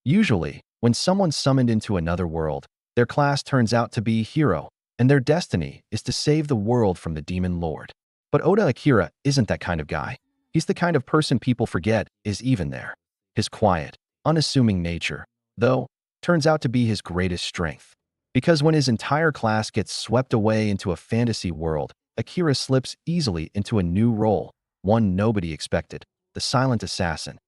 Usually, when someone's summoned into another world, their class turns out to be a hero, and their destiny is to save the world from the demon lord. But Oda Akira isn't that kind of guy. He's the kind of person people forget is even there. His quiet, unassuming nature, though, turns out to be his greatest strength. Because when his entire class gets swept away into a fantasy world, Akira slips easily into a new role, one nobody expected, the silent assassin.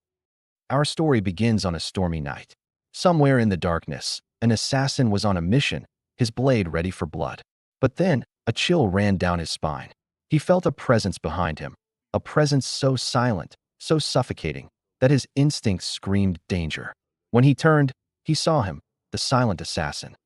Our story begins on a stormy night. Somewhere in the darkness, an assassin was on a mission, his blade ready for blood. But then, a chill ran down his spine. He felt a presence behind him, a presence so silent, so suffocating, that his instincts screamed danger. When he turned, he saw him, the silent assassin.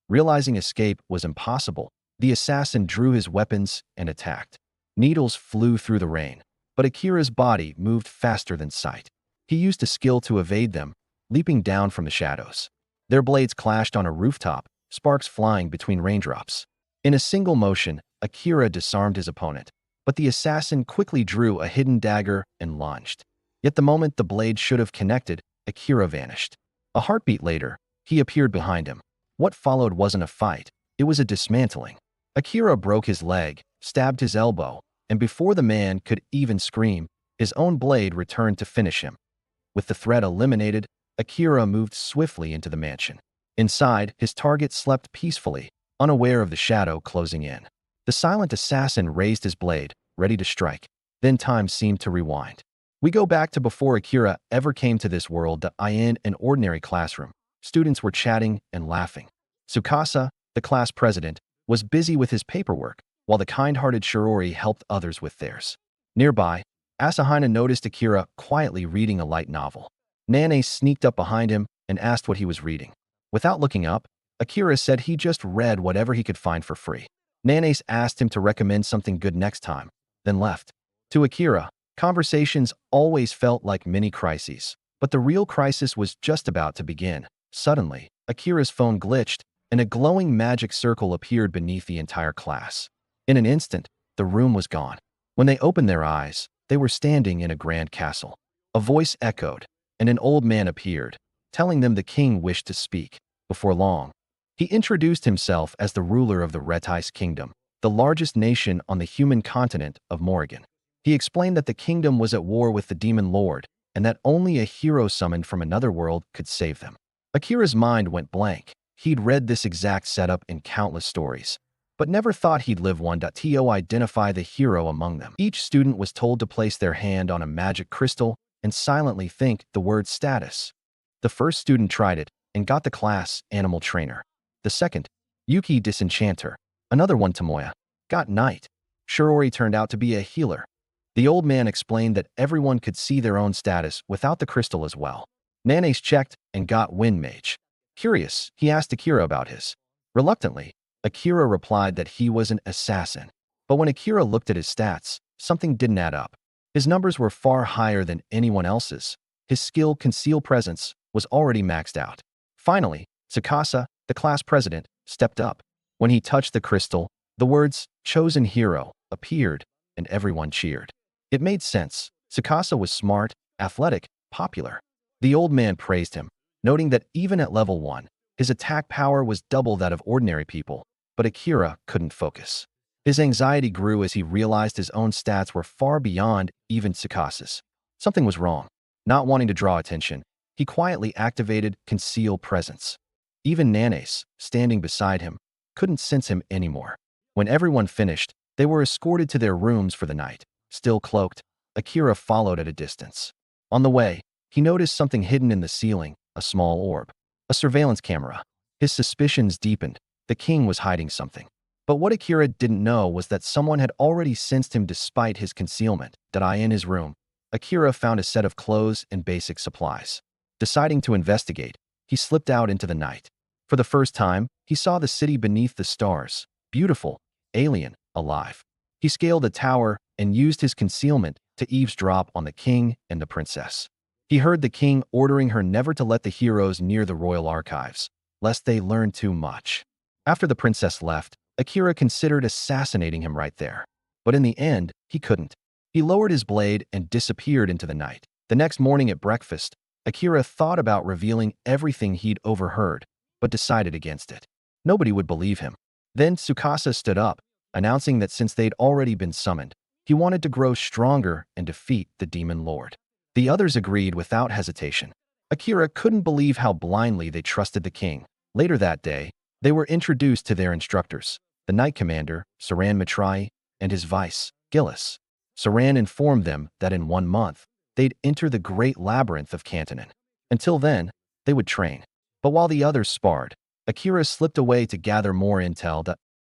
Realizing escape was impossible, the assassin drew his weapons and attacked. Needles flew through the rain, but Akira's body moved faster than sight. He used a skill to evade them, leaping down from the shadows. Their blades clashed on a rooftop, sparks flying between raindrops. In a single motion, Akira disarmed his opponent, but the assassin quickly drew a hidden dagger and lunged. Yet the moment the blade should have connected, Akira vanished. A heartbeat later, he appeared behind him. What followed wasn't a fight, it was a dismantling. Akira broke his leg, stabbed his elbow, and before the man could even scream, his own blade returned to finish him. With the threat eliminated, Akira moved swiftly into the mansion. Inside, his target slept peacefully, unaware of the shadow closing in. The silent assassin raised his blade, ready to strike. Then time seemed to rewind. We go back to before Akira ever came to this world, in an ordinary classroom. Students were chatting and laughing. Tsukasa, the class president, was busy with his paperwork, while the kind-hearted Shirori helped others with theirs. Nearby, Asahina noticed Akira quietly reading a light novel. Nane sneaked up behind him and asked what he was reading. Without looking up, Akira said he just read whatever he could find for free. Nane asked him to recommend something good next time, then left. To Akira, conversations always felt like mini-crises, but the real crisis was just about to begin. Suddenly, Akira's phone glitched, and a glowing magic circle appeared beneath the entire class. In an instant, the room was gone. When they opened their eyes, they were standing in a grand castle. A voice echoed, and an old man appeared, telling them the king wished to speak. Before long, he introduced himself as the ruler of the Retis Kingdom, the largest nation on the human continent of Morrigan. He explained that the kingdom was at war with the demon lord, and that only a hero summoned from another world could save them. Akira's mind went blank. He'd read this exact setup in countless stories, but never thought he'd live one. To identify the hero among them. Each student was told to place their hand on a magic crystal and silently think the word status. The first student tried it and got the class animal trainer. The second, Yuki disenchanter, another one Tomoya, got knight. Shirori turned out to be a healer. The old man explained that everyone could see their own status without the crystal as well. Nanes checked and got wind mage. Curious, he asked Akira about his. Reluctantly, Akira replied that he was an assassin. But when Akira looked at his stats, something didn't add up. His numbers were far higher than anyone else's. His skill conceal presence was already maxed out. Finally, Tsukasa, the class president, stepped up. When he touched the crystal, the words, "chosen hero," appeared, and everyone cheered. It made sense. Tsukasa was smart, athletic, popular. The old man praised him, noting that even at level 1, his attack power was double that of ordinary people, but Akira couldn't focus. His anxiety grew as he realized his own stats were far beyond even Tsukasa's. Something was wrong. Not wanting to draw attention, he quietly activated Conceal Presence. Even Nanes, standing beside him, couldn't sense him anymore. When everyone finished, they were escorted to their rooms for the night. Still cloaked, Akira followed at a distance. On the way, he noticed something hidden in the ceiling, a small orb. A surveillance camera. His suspicions deepened. The king was hiding something. But what Akira didn't know was that someone had already sensed him despite his concealment. In his room, Akira found a set of clothes and basic supplies. Deciding to investigate, he slipped out into the night. For the first time, he saw the city beneath the stars, beautiful, alien, alive. He scaled a tower and used his concealment to eavesdrop on the king and the princess. He heard the king ordering her never to let the heroes near the royal archives, lest they learn too much. After the princess left, Akira considered assassinating him right there. But in the end, he couldn't. He lowered his blade and disappeared into the night. The next morning at breakfast, Akira thought about revealing everything he'd overheard, but decided against it. Nobody would believe him. Then Tsukasa stood up, announcing that since they'd already been summoned, he wanted to grow stronger and defeat the Demon Lord. The others agreed without hesitation. Akira couldn't believe how blindly they trusted the king. Later that day, they were introduced to their instructors, the Knight Commander, Saran Matrai, and his vice, Gillis. Saran informed them that in 1 month, they'd enter the great labyrinth of Cantonin. Until then, they would train. But while the others sparred, Akira slipped away to gather more intel.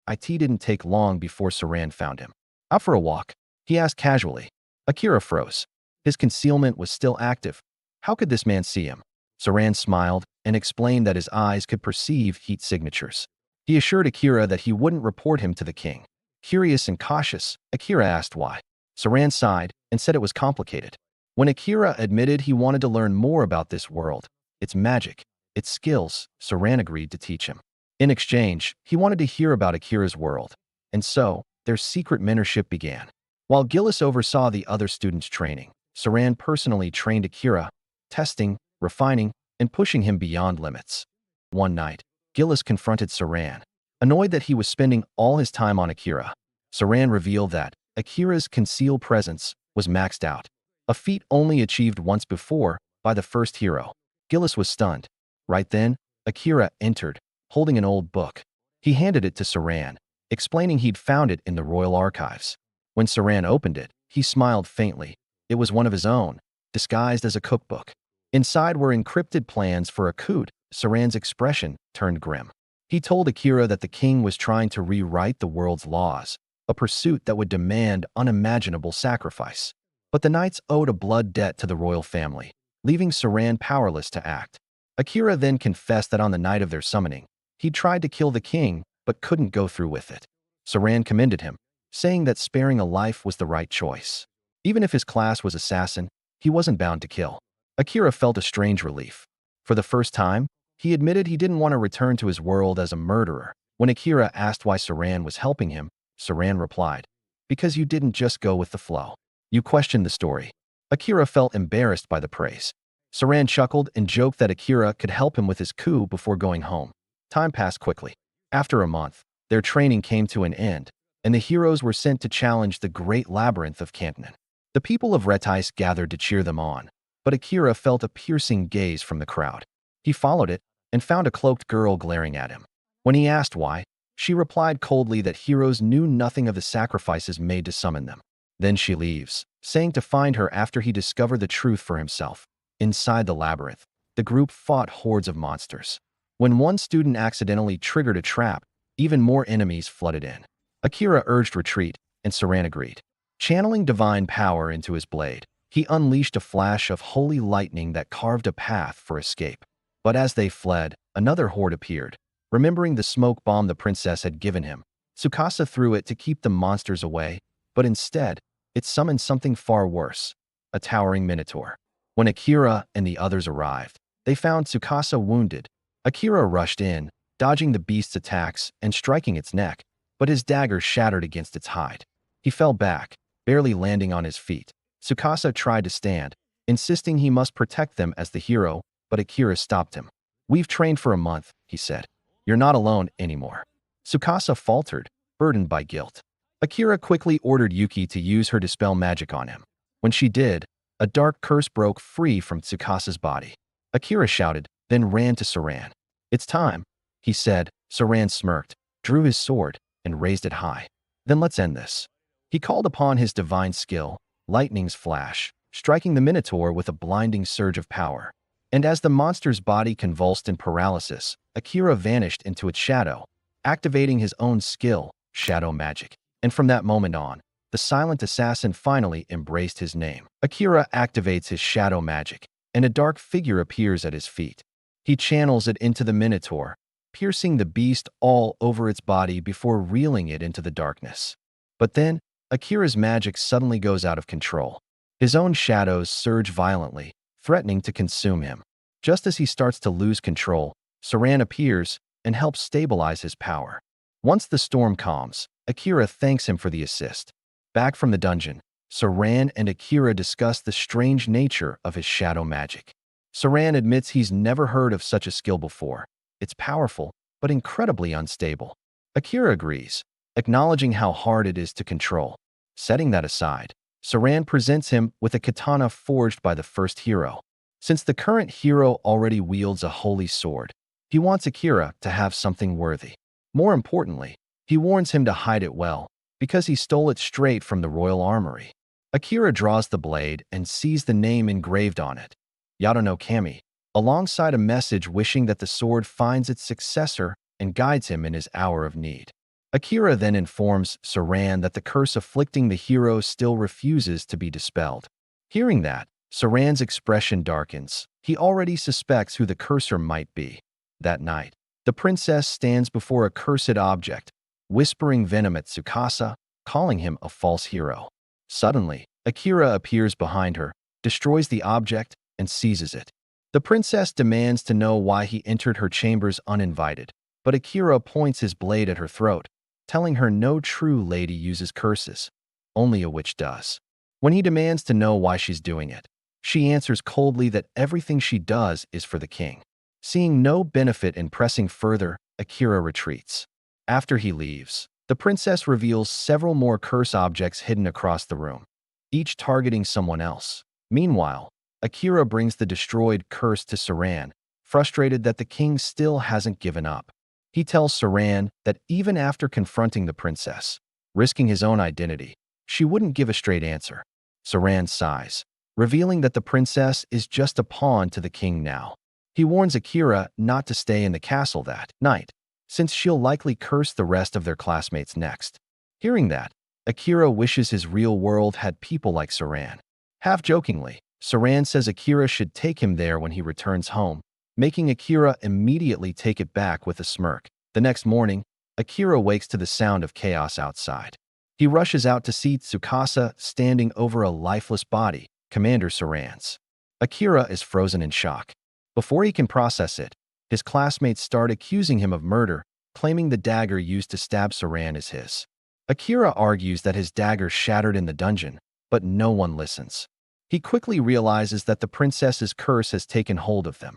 It didn't take long before Saran found him. Out for a walk, he asked casually. Akira froze. His concealment was still active. How could this man see him? Saran smiled and explained that his eyes could perceive heat signatures. He assured Akira that he wouldn't report him to the king. Curious and cautious, Akira asked why. Saran sighed and said it was complicated. When Akira admitted he wanted to learn more about this world, its magic, its skills, Saran agreed to teach him. In exchange, he wanted to hear about Akira's world, and so their secret mentorship began. While Gillis oversaw the other students' training, Saran personally trained Akira, testing, refining, and pushing him beyond limits. One night, Gillis confronted Saran, annoyed that he was spending all his time on Akira. Saran revealed that Akira's concealed presence was maxed out, a feat only achieved once before by the first hero. Gillis was stunned. Right then, Akira entered, holding an old book. He handed it to Saran, explaining he'd found it in the royal archives. When Saran opened it, he smiled faintly. It was one of his own, disguised as a cookbook. Inside were encrypted plans for a coup. Saran's expression turned grim. He told Akira that the king was trying to rewrite the world's laws, a pursuit that would demand unimaginable sacrifice. But the knights owed a blood debt to the royal family, leaving Saran powerless to act. Akira then confessed that on the night of their summoning, he'd tried to kill the king but couldn't go through with it. Saran commended him, saying that sparing a life was the right choice. Even if his class was assassin, he wasn't bound to kill. Akira felt a strange relief. For the first time, he admitted he didn't want to return to his world as a murderer. When Akira asked why Saran was helping him, Saran replied, "Because you didn't just go with the flow. You questioned the story." Akira felt embarrassed by the praise. Saran chuckled and joked that Akira could help him with his coup before going home. Time passed quickly. After a month, their training came to an end, and the heroes were sent to challenge the great labyrinth of Cantonin. The people of Retis gathered to cheer them on, but Akira felt a piercing gaze from the crowd. He followed it and found a cloaked girl glaring at him. When he asked why, she replied coldly that heroes knew nothing of the sacrifices made to summon them. Then she leaves, saying to find her after he discovered the truth for himself. Inside the labyrinth, the group fought hordes of monsters. When one student accidentally triggered a trap, even more enemies flooded in. Akira urged retreat, and Saran agreed. Channeling divine power into his blade, he unleashed a flash of holy lightning that carved a path for escape. But as they fled, another horde appeared. Remembering the smoke bomb the princess had given him, Tsukasa threw it to keep the monsters away, but instead, it summoned something far worse, a towering minotaur. When Akira and the others arrived, they found Tsukasa wounded. Akira rushed in, dodging the beast's attacks and striking its neck, but his dagger shattered against its hide. He fell back, barely landing on his feet. Tsukasa tried to stand, insisting he must protect them as the hero, but Akira stopped him. "We've trained for a month," he said. "You're not alone anymore." Tsukasa faltered, burdened by guilt. Akira quickly ordered Yuki to use her dispel magic on him. When she did, a dark curse broke free from Tsukasa's body. Akira shouted, then ran to Saran. "It's time," he said. Saran smirked, drew his sword, and raised it high. "Then let's end this." He called upon his divine skill, lightning's flash, striking the Minotaur with a blinding surge of power. And as the monster's body convulsed in paralysis, Akira vanished into its shadow, activating his own skill, shadow magic. And from that moment on, the silent assassin finally embraced his name. Akira activates his shadow magic, and a dark figure appears at his feet. He channels it into the Minotaur, piercing the beast all over its body before reeling it into the darkness. But then, Akira's magic suddenly goes out of control. His own shadows surge violently, threatening to consume him. Just as he starts to lose control, Saran appears and helps stabilize his power. Once the storm calms, Akira thanks him for the assist. Back from the dungeon, Saran and Akira discuss the strange nature of his shadow magic. Saran admits he's never heard of such a skill before. It's powerful, but incredibly unstable. Akira agrees, acknowledging how hard it is to control. Setting that aside, Saran presents him with a katana forged by the first hero. Since the current hero already wields a holy sword, he wants Akira to have something worthy. More importantly, he warns him to hide it well, because he stole it straight from the royal armory. Akira draws the blade and sees the name engraved on it, Yado no Kami, alongside a message wishing that the sword finds its successor and guides him in his hour of need. Akira then informs Saran that the curse afflicting the hero still refuses to be dispelled. Hearing that, Saran's expression darkens. He already suspects who the cursor might be. That night, the princess stands before a cursed object, whispering venom at Tsukasa, calling him a false hero. Suddenly, Akira appears behind her, destroys the object, and seizes it. The princess demands to know why he entered her chambers uninvited, but Akira points his blade at her throat, telling her no true lady uses curses. Only a witch does. When he demands to know why she's doing it, she answers coldly that everything she does is for the king. Seeing no benefit in pressing further, Akira retreats. After he leaves, the princess reveals several more curse objects hidden across the room, each targeting someone else. Meanwhile, Akira brings the destroyed curse to Saran, frustrated that the king still hasn't given up. He tells Saran that even after confronting the princess, risking his own identity, she wouldn't give a straight answer. Saran sighs, revealing that the princess is just a pawn to the king now. He warns Akira not to stay in the castle that night, since she'll likely curse the rest of their classmates next. Hearing that, Akira wishes his real world had people like Saran. Half-jokingly, Saran says Akira should take him there when he returns home, making Akira immediately take it back with a smirk. The next morning, Akira wakes to the sound of chaos outside. He rushes out to see Tsukasa standing over a lifeless body, Commander Saran's. Akira is frozen in shock. Before he can process it, his classmates start accusing him of murder, claiming the dagger used to stab Saran is his. Akira argues that his dagger shattered in the dungeon, but no one listens. He quickly realizes that the princess's curse has taken hold of them.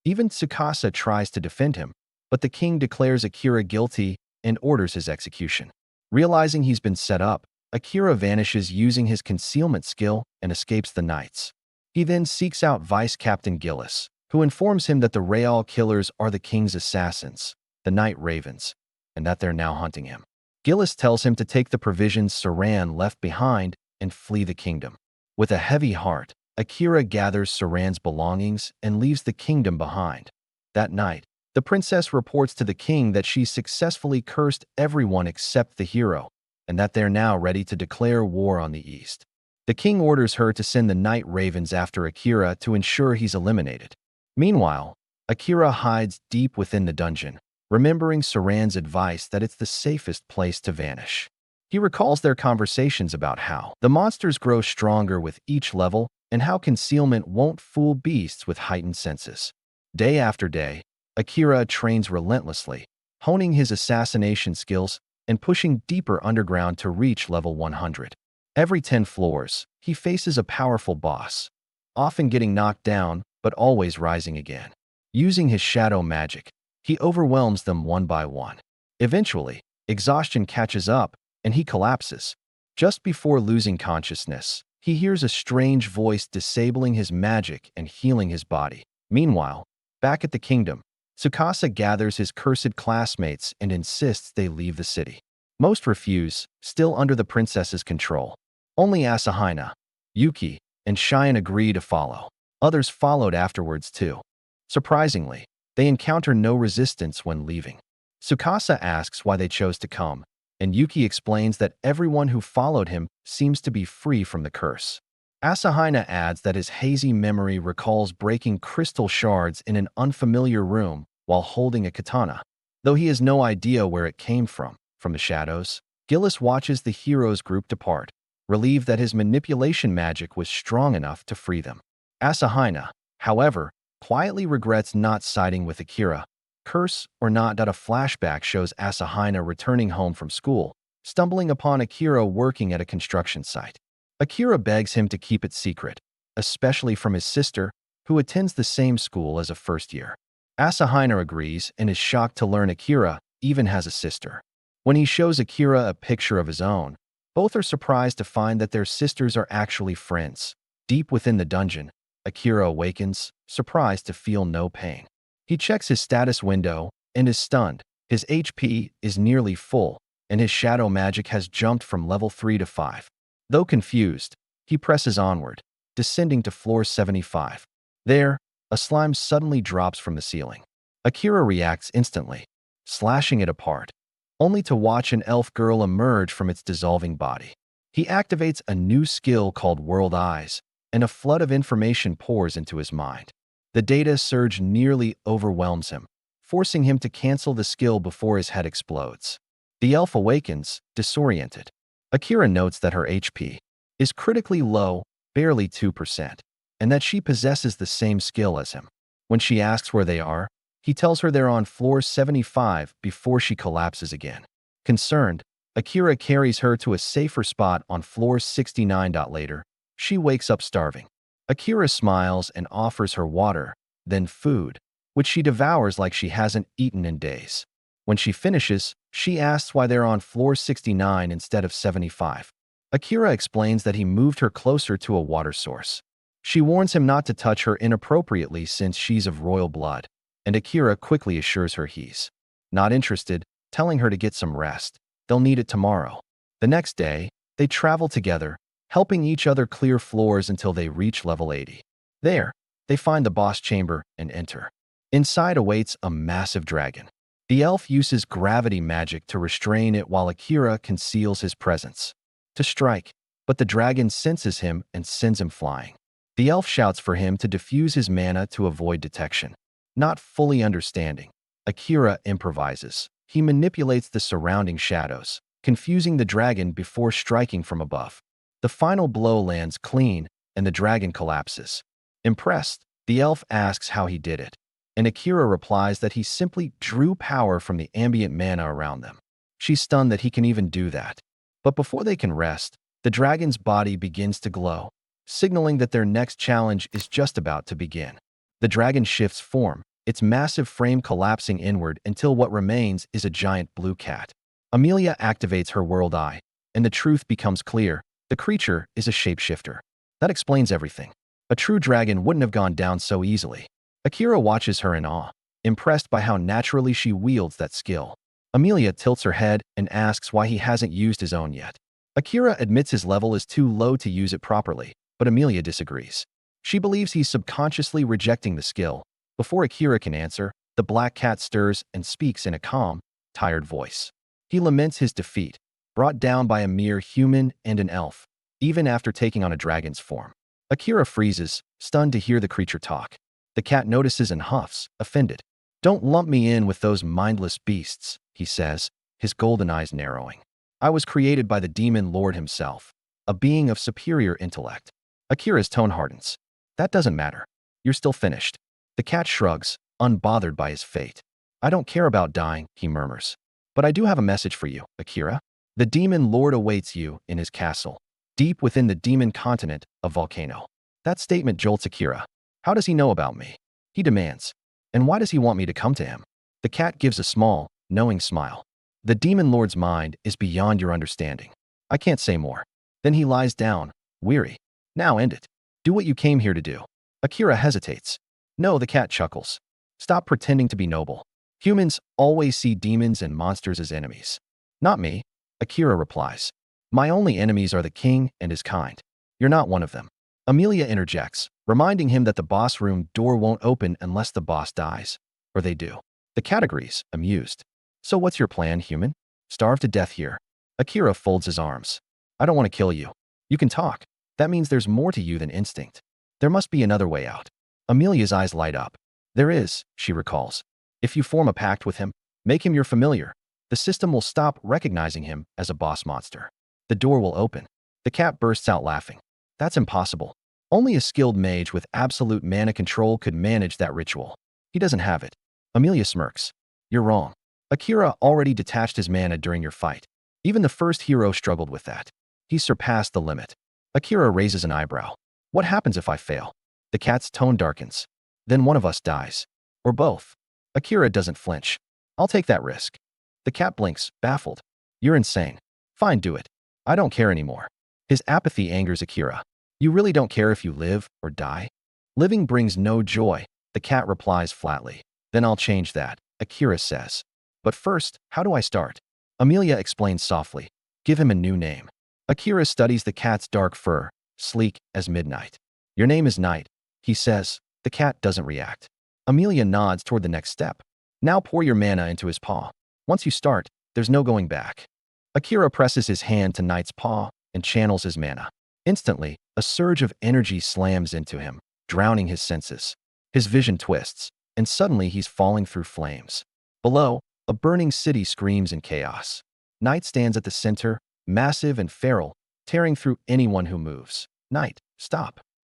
Even Tsukasa tries to defend him, but the king declares Akira guilty and orders his execution. Realizing he's been set up, Akira vanishes using his concealment skill and escapes the knights. He then seeks out Vice Captain Gillis, who informs him that the Real killers are the king's assassins, the Night Ravens, and that they're now hunting him. Gillis tells him to take the provisions Saran left behind and flee the kingdom. With a heavy heart, Akira gathers Saran's belongings and leaves the kingdom behind. That night, the princess reports to the king that she's successfully cursed everyone except the hero, and that they're now ready to declare war on the east. The king orders her to send the Night Ravens after Akira to ensure he's eliminated. Meanwhile, Akira hides deep within the dungeon, remembering Saran's advice that it's the safest place to vanish. He recalls their conversations about how the monsters grow stronger with each level and how concealment won't fool beasts with heightened senses. Day after day, Akira trains relentlessly, honing his assassination skills and pushing deeper underground to reach level 100. Every 10 floors, he faces a powerful boss, often getting knocked down but always rising again. Using his shadow magic, he overwhelms them one by one. Eventually, exhaustion catches up and he collapses. Just before losing consciousness, he hears a strange voice disabling his magic and healing his body. Meanwhile, back at the kingdom, Tsukasa gathers his cursed classmates and insists they leave the city. Most refuse, still under the princess's control. Only Asahina, Yuki, and Cheyenne agree to follow. Others followed afterwards too. Surprisingly, they encounter no resistance when leaving. Tsukasa asks why they chose to come, and Yuki explains that everyone who followed him seems to be free from the curse. Asahina adds that his hazy memory recalls breaking crystal shards in an unfamiliar room while holding a katana. Though he has no idea where it came from the shadows, Gillis watches the heroes group depart, relieved that his manipulation magic was strong enough to free them. Asahina, however, quietly regrets not siding with Akira. Curse or not, a flashback shows Asahina returning home from school, stumbling upon Akira working at a construction site. Akira begs him to keep it secret, especially from his sister, who attends the same school as a first year. Asahina agrees and is shocked to learn Akira even has a sister. When he shows Akira a picture of his own, both are surprised to find that their sisters are actually friends. Deep within the dungeon, Akira awakens, surprised to feel no pain. He checks his status window and is stunned. His HP is nearly full, and his shadow magic has jumped from level 3 to 5. Though confused, he presses onward, descending to floor 75. There, a slime suddenly drops from the ceiling. Akira reacts instantly, slashing it apart, only to watch an elf girl emerge from its dissolving body. He activates a new skill called World Eyes, and a flood of information pours into his mind. The data surge nearly overwhelms him, forcing him to cancel the skill before his head explodes. The elf awakens, disoriented. Akira notes that her HP is critically low, barely 2%, and that she possesses the same skill as him. When she asks where they are, he tells her they're on floor 75 before she collapses again. Concerned, Akira carries her to a safer spot on floor 69. Later, she wakes up starving. Akira smiles and offers her water, then food, which she devours like she hasn't eaten in days. When she finishes, she asks why they're on floor 69 instead of 75. Akira explains that he moved her closer to a water source. She warns him not to touch her inappropriately since she's of royal blood, and Akira quickly assures her he's not interested, telling her to get some rest. They'll need it tomorrow. The next day, they travel together, helping each other clear floors until they reach level 80. There, they find the boss chamber and enter. Inside awaits a massive dragon. The elf uses gravity magic to restrain it while Akira conceals his presence to strike, but the dragon senses him and sends him flying. The elf shouts for him to diffuse his mana to avoid detection. Not fully understanding, Akira improvises. He manipulates the surrounding shadows, confusing the dragon before striking from above. The final blow lands clean, and the dragon collapses. Impressed, the elf asks how he did it, and Akira replies that he simply drew power from the ambient mana around them. She's stunned that he can even do that. But before they can rest, the dragon's body begins to glow, signaling that their next challenge is just about to begin. The dragon shifts form, its massive frame collapsing inward until what remains is a giant blue cat. Amelia activates her world eye, and the truth becomes clear. The creature is a shapeshifter. That explains everything. A true dragon wouldn't have gone down so easily. Akira watches her in awe, impressed by how naturally she wields that skill. Amelia tilts her head and asks why he hasn't used his own yet. Akira admits his level is too low to use it properly, but Amelia disagrees. She believes he's subconsciously rejecting the skill. Before Akira can answer, the black cat stirs and speaks in a calm, tired voice. He laments his defeat, brought down by a mere human and an elf, even after taking on a dragon's form. Akira freezes, stunned to hear the creature talk. The cat notices and huffs, offended. "Don't lump me in with those mindless beasts," he says, his golden eyes narrowing. "I was created by the demon lord himself, a being of superior intellect." Akira's tone hardens. "That doesn't matter. You're still finished." The cat shrugs, unbothered by his fate. "I don't care about dying," he murmurs. "But I do have a message for you, Akira. The demon lord awaits you in his castle, deep within the demon continent of Volcano." That statement jolts Akira. How does he know about me? He demands. And why does he want me to come to him? The cat gives a small, knowing smile. "The demon lord's mind is beyond your understanding. I can't say more." Then he lies down, weary. "Now end it. Do what you came here to do." Akira hesitates. "No," the cat chuckles. "Stop pretending to be noble. Humans always see demons and monsters as enemies." "Not me," Akira replies. "My only enemies are the king and his kind. You're not one of them." Amelia interjects, reminding him that the boss room door won't open unless the boss dies. Or they do. The cat agrees, amused. "So what's your plan, human? Starve to death here?" Akira folds his arms. "I don't want to kill you. You can talk. That means there's more to you than instinct. There must be another way out." Amelia's eyes light up. "There is," she recalls. "If you form a pact with him, make him your familiar, the system will stop recognizing him as a boss monster. The door will open." The cat bursts out laughing. "That's impossible. Only a skilled mage with absolute mana control could manage that ritual. He doesn't have it." Amelia smirks. "You're wrong. Akira already detached his mana during your fight. Even the first hero struggled with that. He surpassed the limit." Akira raises an eyebrow. "What happens if I fail?" The cat's tone darkens. Then one of us dies. Or both. Akira doesn't flinch. I'll take that risk. The cat blinks, baffled. You're insane. Fine, do it. I don't care anymore. His apathy angers Akira. You really don't care if you live or die? Living brings no joy, the cat replies flatly. Then I'll change that, Akira says. But first, how do I start? Amelia explains softly. Give him a new name. Akira studies the cat's dark fur, sleek as midnight. Your name is Night, he says. The cat doesn't react. Amelia nods toward the next step. Now pour your mana into his paw. Once you start, there's no going back. Akira presses his hand to Night's paw and channels his mana. Instantly, a surge of energy slams into him, drowning his senses. His vision twists, and suddenly he's falling through flames. Below, a burning city screams in chaos. Night stands at the center, massive and feral, tearing through anyone who moves. Night, stop.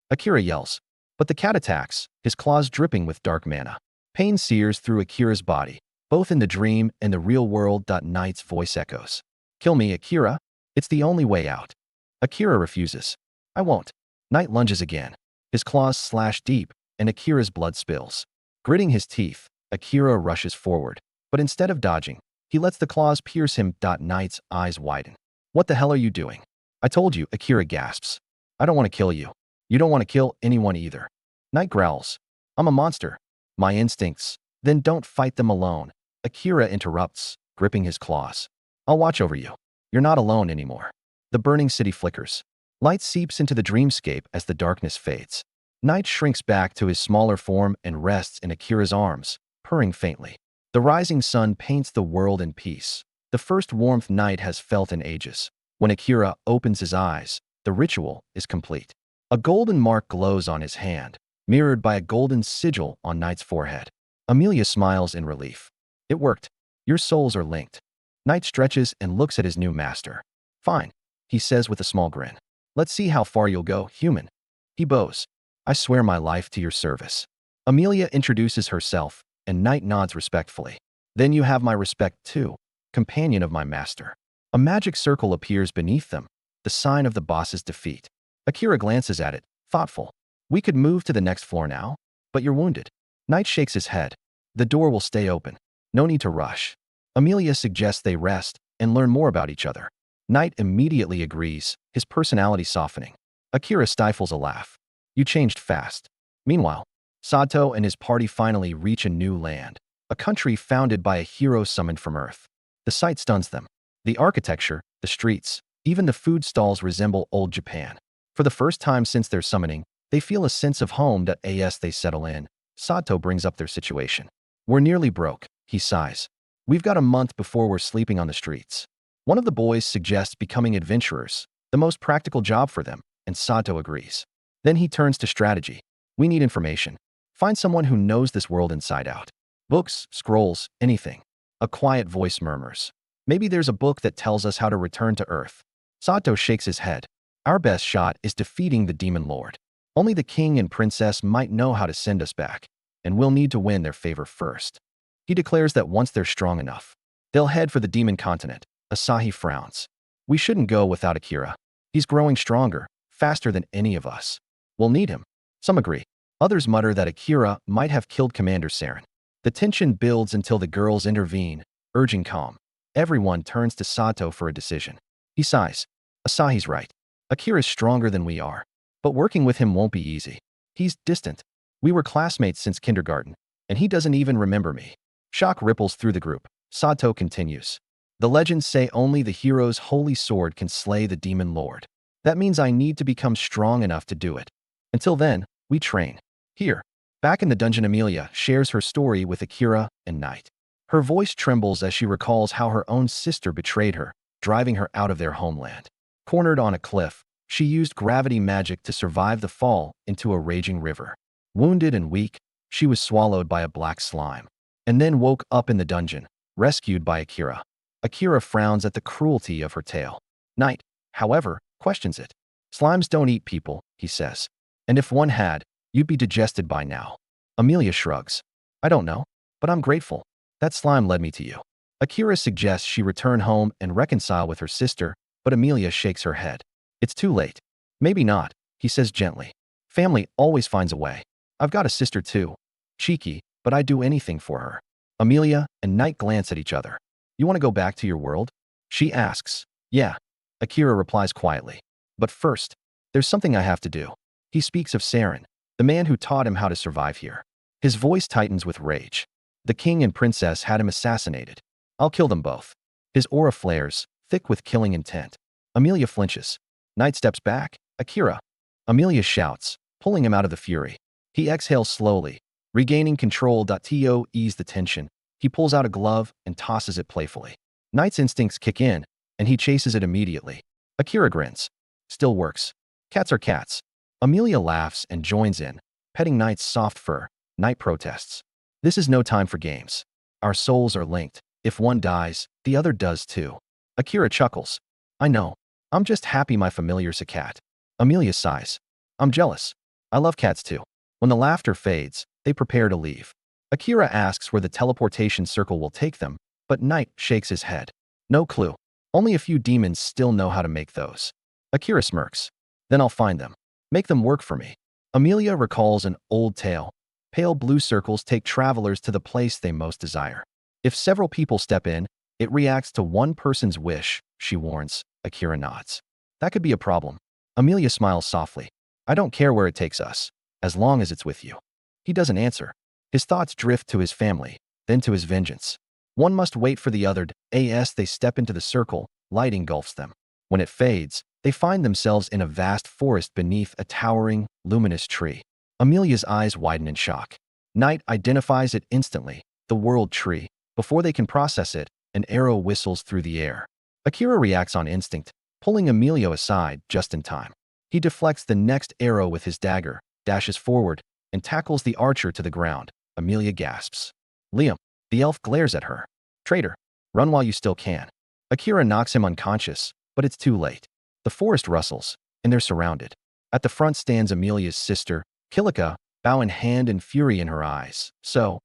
Akira yells. But the cat attacks, his claws dripping with dark mana. Pain sears through Akira's body, both in the dream and the real world. Night's voice echoes. Kill me, Akira. It's the only way out. Akira refuses. I won't. Night lunges again. His claws slash deep, and Akira's blood spills. Gritting his teeth, Akira rushes forward. But instead of dodging, he lets the claws pierce him. Night's eyes widen. What the hell are you doing? I told you, Akira gasps. I don't want to kill you. You don't want to kill anyone either. Night growls. I'm a monster. My instincts. Then don't fight them alone. Akira interrupts, gripping his claws. I'll watch over you. You're not alone anymore. The burning city flickers. Light seeps into the dreamscape as the darkness fades. Night shrinks back to his smaller form and rests in Akira's arms, purring faintly. The rising sun paints the world in peace. The first warmth Night has felt in ages. When Akira opens his eyes, the ritual is complete. A golden mark glows on his hand, mirrored by a golden sigil on Night's forehead. Amelia smiles in relief. It worked. Your souls are linked. Night stretches and looks at his new master. Fine, he says with a small grin. Let's see how far you'll go, human. He bows. I swear my life to your service. Amelia introduces herself, and Night nods respectfully. Then you have my respect too, companion of my master. A magic circle appears beneath them, the sign of the boss's defeat. Akira glances at it, thoughtful. We could move to the next floor now, but you're wounded. Night shakes his head. The door will stay open. No need to rush. Amelia suggests they rest and learn more about each other. Night immediately agrees, his personality softening. Akira stifles a laugh. You changed fast. Meanwhile, Sato and his party finally reach a new land, a country founded by a hero summoned from Earth. The sight stuns them. The architecture, the streets, even the food stalls resemble old Japan. For the first time since their summoning, they feel a sense of home. As they settle in, Sato brings up their situation. We're nearly broke, he sighs. We've got a month before we're sleeping on the streets. One of the boys suggests becoming adventurers, the most practical job for them, and Sato agrees. Then he turns to strategy. We need information. Find someone who knows this world inside out. Books, scrolls, anything. A quiet voice murmurs. Maybe there's a book that tells us how to return to Earth. Sato shakes his head. Our best shot is defeating the Demon Lord. Only the king and princess might know how to send us back, and we'll need to win their favor first. He declares that once they're strong enough, they'll head for the demon continent. Asahi frowns. We shouldn't go without Akira. He's growing stronger, faster than any of us. We'll need him. Some agree. Others mutter that Akira might have killed Commander Saren. The tension builds until the girls intervene, urging calm. Everyone turns to Sato for a decision. He sighs. Asahi's right. Akira's stronger than we are, but working with him won't be easy. He's distant. We were classmates since kindergarten, and he doesn't even remember me. Shock ripples through the group. Sato continues. The legends say only the hero's holy sword can slay the demon lord. That means I need to become strong enough to do it. Until then, we train. Here, back in the dungeon, Amelia shares her story with Akira and Night. Her voice trembles as she recalls how her own sister betrayed her, driving her out of their homeland. Cornered on a cliff, she used gravity magic to survive the fall into a raging river. Wounded and weak, she was swallowed by a black slime, and then woke up in the dungeon, rescued by Akira. Akira frowns at the cruelty of her tale. Night, however, questions it. Slimes don't eat people, he says. And if one had, you'd be digested by now. Amelia shrugs. I don't know, but I'm grateful. That slime led me to you. Akira suggests she return home and reconcile with her sister, but Amelia shakes her head. It's too late. Maybe not, he says gently. Family always finds a way. I've got a sister too. Cheeky, but I'd do anything for her. Amelia and Knight glance at each other. You want to go back to your world? She asks. Yeah. Akira replies quietly. But first, there's something I have to do. He speaks of Saren, the man who taught him how to survive here. His voice tightens with rage. The king and princess had him assassinated. I'll kill them both. His aura flares, thick with killing intent. Amelia flinches. Knight steps back. Akira. Amelia shouts, pulling him out of the fury. He exhales slowly, regaining control. To ease the tension, he pulls out a glove and tosses it playfully. Knight's instincts kick in, and he chases it immediately. Akira grins. Still works. Cats are cats. Amelia laughs and joins in, petting Knight's soft fur. Knight protests. This is no time for games. Our souls are linked. If one dies, the other does too. Akira chuckles. I know. I'm just happy my familiar's a cat. Amelia sighs. I'm jealous. I love cats too. When the laughter fades, they prepare to leave. Akira asks where the teleportation circle will take them, but Knight shakes his head. No clue. Only a few demons still know how to make those. Akira smirks. Then I'll find them. Make them work for me. Amelia recalls an old tale. Pale blue circles take travelers to the place they most desire. If several people step in, it reacts to one person's wish, she warns. Akira nods. That could be a problem. Amelia smiles softly. I don't care where it takes us, as long as it's with you. He doesn't answer. His thoughts drift to his family, then to his vengeance. One must wait for the other. As they step into the circle, light engulfs them. When it fades, they find themselves in a vast forest beneath a towering, luminous tree. Amelia's eyes widen in shock. Knight identifies it instantly, the world tree. Before they can process it, an arrow whistles through the air. Akira reacts on instinct, pulling Amelia aside just in time. He deflects the next arrow with his dagger, dashes forward, and tackles the archer to the ground. Amelia gasps. Liam. The elf glares at her. Traitor. Run while you still can. Akira knocks him unconscious, but it's too late. The forest rustles, and they're surrounded. At the front stands Amelia's sister, Kilika, bow in hand and fury in her eyes. So,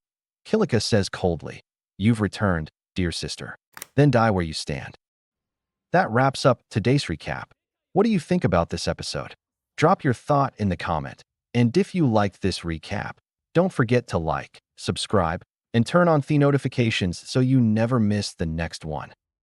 Kilika says coldly, You've returned, dear sister. Then die where you stand. That wraps up today's recap. What do you think about this episode? Drop your thought in the comment. And if you liked this recap, don't forget to like, subscribe, and turn on the notifications so you never miss the next one.